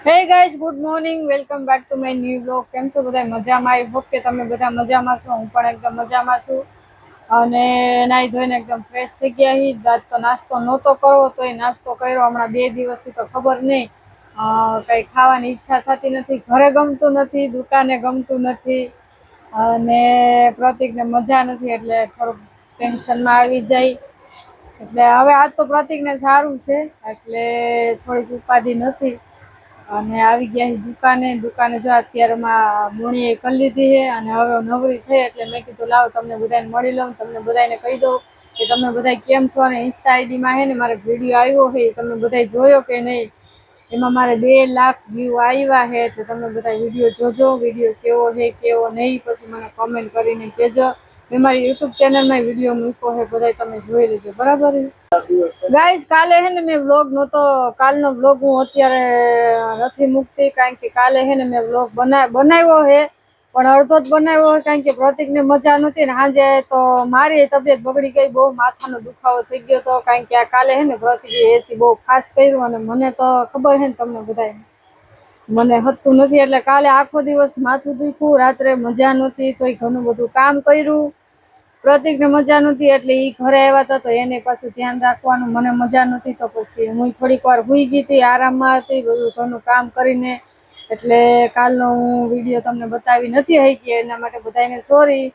હે guys, good morning. Welcome back to my new blog. કેમ છો બધા? મજામાં? આઈ હોપ કે તમે બધા મજામાં છો. હું પણ એકદમ મજામાં છું અને નાઈ ધોઈને એકદમ ફ્રેશ થઈ ગયા હી. આજ તો નાસ્તો નહોતો કરવો તો એ નાસ્તો કર્યો. હમણાં 2 દિવસથી તો ખબર નહીં, કંઈ ખાવાની ઈચ્છા થતી નથી. ઘરે ગમતું નથી, દુકાને ગમતું નથી અને પ્રતિકને મજા નથી એટલે થોડુંક ટેન્શનમાં આવી જાય. એટલે હવે આજ તો પ્રતિકને સારું છે એટલે થોડીક ઉપાધિ નથી અને આવી ગયા દુકાને જો અત્યારમાં મોણીએ કરી લીધી છે અને હવે નવરી થઈ એટલે મેં કીધું લાવો તમને બધાને મળી લઉં, તમને બધાને કહી દઉં કે તમે બધા કેમ છો. અને ઇન્સ્ટા આઈડીમાં છે ને મારો વિડીયો આવ્યો છે, તમે બધા જોયો કે નહીં? એમાં મારે 2 લાખ વ્યૂ આવ્યા છે. તો તમે બધા વિડીયો જોજો, વિડીયો કેવો છે કેવો નહીં પછી મને કમેન્ટ કરીને કહેજો. મેં મારી યુટ્યુબ ચેનલમાં વિડીયો મૂક્યો છે, બધા તમે જોઈ લેજો, બરાબર? ગાઈસ, કાલે હે ને મેં વ્લોગ નહોતો, કાલનો વ્લોગ હું અત્યારે નથી મૂકતી કારણ કે કાલે હે ને મેં વ્લોગ બનાવ્યો છે પણ અડધો જ બનાવ્યો હોય કારણ કે પ્રતિકને મજા નહોતી ને સાંજે તો મારી તબિયત બગડી ગઈ, બહુ માથાનો દુખાવો થઈ ગયો હતો કારણ કે આ કાલે હે ને પ્રતિકે એસી બહુ ફાસ્ટ કર્યું અને મને તો ખબર છે ને તમને બધાને મને હતું નથી એટલે કાલે આખો દિવસ માથું દુખ્યું, રાત્રે મજા નહોતી તોય ઘણું બધું કામ કર્યું. પ્રતિકને મજા નહોતી એટલે એ ઘરે આવ્યા હતા તો એને પાછું ધ્યાન રાખવાનું, મને મજા નહોતી તો પછી હું થોડીક વાર સૂઈ ગઈ હતી, આરામમાં હતી, બધું ઘરનું કામ કરીને. એટલે કાલનો હું વિડીયો તમને બતાવી નથી શકી, એના માટે બધાને સોરી.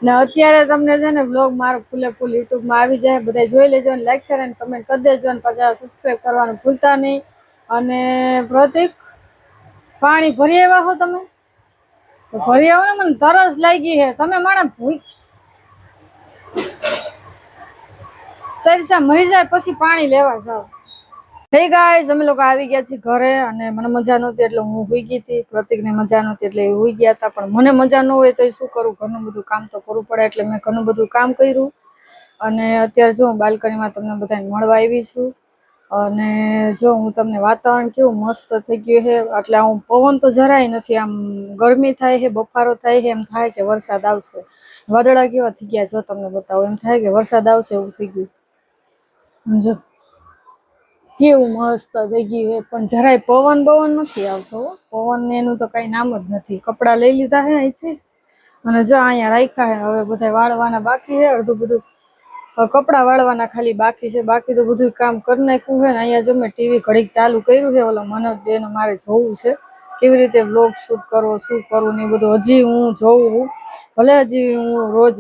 ને અત્યારે તમને છે ને વ્લોગ મારો ફૂલે ફૂલ યુટ્યુબમાં આવી જાય, બધા જોઈ લેજો અને લાઈક શેર અને કમેન્ટ કરી દેજો અને પાછા સબસ્ક્રાઈબ કરવાનું ભૂલતા નહીં. અને પ્રતિક, પાણી ભરી આવ્યા હો તમે? તો ભરી આવો ને, મને તરસ લાગી છે. તમે માણસ ભૂખ તરસા મરી જાય પછી પાણી લેવા જાવ. હે ગાઈસ, અમે લોકો આવી ગયા છીએ ઘરે અને મને મજા નહોતી એટલે હું સૂઈ ગઈ હતી. પ્રતિકને મજા નહોતી એટલે એ સૂઈ ગયા હતા પણ મને મજા ન હોય તો શું કરું, ઘણું બધું કામ તો કરવું પડે એટલે મેં ઘણું બધું કામ કર્યું. અને અત્યારે જો હું બાલ્કનીમાં તમને બધાને મળવા આવી છું અને જો હું તમને વાતાવરણ કેવું મસ્ત થઈ ગયું છે એટલે હું પવન તો જરાય નથી, આમ ગરમી થાય છે, બફારો થાય છે, એમ થાય કે વરસાદ આવશે. વાદળા કેવા થઈ ગયા જો તમને બતાવો, એમ થાય કે વરસાદ આવશે એવું થઈ ગયું. જો કેવું મસ્ત થઈ ગયું છે પણ જરાય પવન નથી આવતો. પવન એનું તો કઈ નામ જ નથી. કપડાં લઈ લીધા છે અહીંથી અને જો અહીંયા રાખ્યા છે, હવે બધા વાળવાના બાકી છે. અડધું બધું કપડાં વાળવાના ખાલી બાકી છે, બાકી તો બધું કામ કરી નાખ્યું છે. ને અહીંયા જો મેં ટીવી ઘડીક ચાલુ કર્યું છે, ઓલો મનોજ બેન મારે જોવું છે કેવી રીતે વ્લોગ શૂટ કરવો, શું કરવું ને એ બધું હજી હું જોઉં. ભલે હજી હું રોજ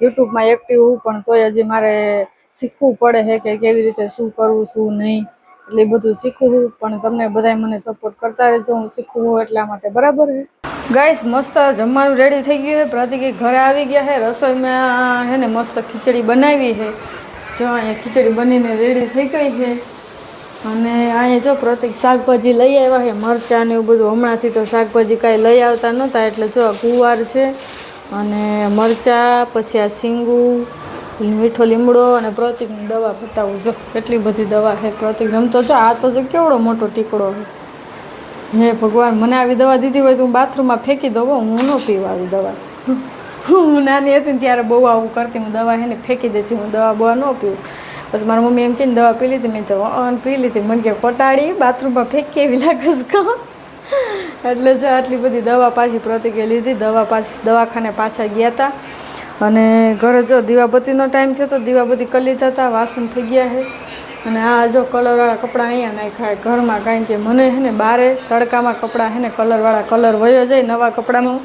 યુટ્યુબમાં એક્ટિવ હું પણ તોય હજી મારે શીખવું પડે છે કે કેવી રીતે શું કરવું શું નહીં, એટલે એ બધું શીખવું. પણ તમને બધા મને સપોર્ટ કરતા રહેજો, હું શીખવું એટલા માટે, બરાબર છે ગાઈસ? મસ્ત જમવાનું રેડી થઈ ગયું છે. પ્રતિક ઘરે આવી ગયા છે. રસોઈમાં હે ને મસ્ત ખીચડી બનાવી છે. જો અહીંયા ખીચડી બનીને રેડી થઈ ગઈ છે અને અહીંયા જો પ્રતિક શાકભાજી લઈ આવ્યા છે, મરચાં ને એવું બધું. હમણાંથી તો શાકભાજી કાંઈ લઈ આવતા નહોતા એટલે જો ગુવાર છે અને મરચાં, પછી આ શીંગું, મીઠો લીમડો અને પ્રતિકની દવા બતાવું જો કેટલી બધી દવા છે. પ્રતિક રમતો જો આ તો જો કેવડો મોટો ટીકડો છે. હે ભગવાન, મને આવી દવા દીધી હોય તો હું બાથરૂમમાં ફેંકી દઉં. હું ન પીવા આવી દવા. હું નાની હતી ને ત્યારે બહુ આવું કરતી, હું દવા એને ફેંકી દેતી, હું દવા બવા ન પીવું. પછી મારી મમ્મી એમ કહીને દવા પી લીધી, મેં તો પી લીધી. મને કે કોટાડી બાથરૂમમાં ફેંકી એવી લાગસ કહો. એટલે જો આટલી બધી દવા પાછી પ્રતિકે લીધી. દવા પાછી દવાખાને પાછા ગયા હતા અને ઘરે જો દીવાબત્તીનો ટાઈમ થયો તો દીવાબત્તી કરી લીધા હતા. વાસણ થઈ ગયા છે અને આ જો કલરવાળા કપડાં અહીંયા નાખ્યા ઘરમાં કારણ કે મને છે ને બારે તડકામાં કપડાં છે ને કલરવાળા કલર વયો જાય નવા કપડામાં.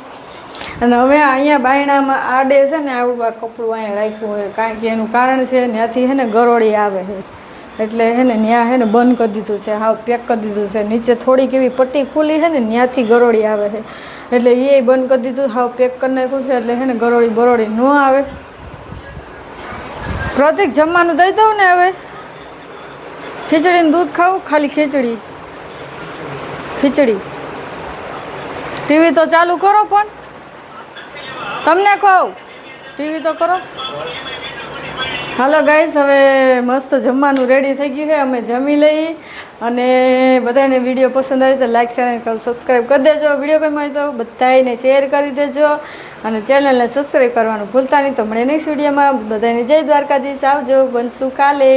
અને હવે અહીંયા બાયણામાં આડે છે ને આવું આ કપડું અહીંયા રાખ્યું હોય કારણ કે એનું કારણ છે ત્યાંથી છે ને ગરોળી આવે છે એટલે છે ને ત્યાં છે ને બંધ કરી દીધું છે, હાવ પેક કરી દીધું છે. નીચે થોડીક એવી પટ્ટી ખુલી છે ને ત્યાંથી ગરોળી આવે છે એટલે એ બંધ કરી દીધું, હાવ પેક કરી નાખ્યું છે એટલે છે ને ગરોળી બરોળી ન આવે. પ્રતિક જમવાનું દઈ દઉં ને હવે? ખીચડીનું દૂધ ખાવું? ખાલી ખીચડી? ટીવી તો ચાલુ કરો પણ તમને કહું ટીવી તો કરો. હાલો ગાઈસ, હવે મસ્ત જમવાનું રેડી થઈ ગયું છે. અમે જમી લઈ અને બધાને વિડીયો પસંદ આવે તો લાઈક શેર અને સબસ્ક્રાઈબ કરી દેજો. વિડીયો ગમ્યો હોય તો બધાને શેર કરી દેજો અને ચેનલને સબસ્ક્રાઈબ કરવાનું ભૂલતા નહીં. તો મળે નેક્સ્ટ વિડીયોમાં. બધાને જય દ્વારકાધીશ. આવજો, બનશું કાલે.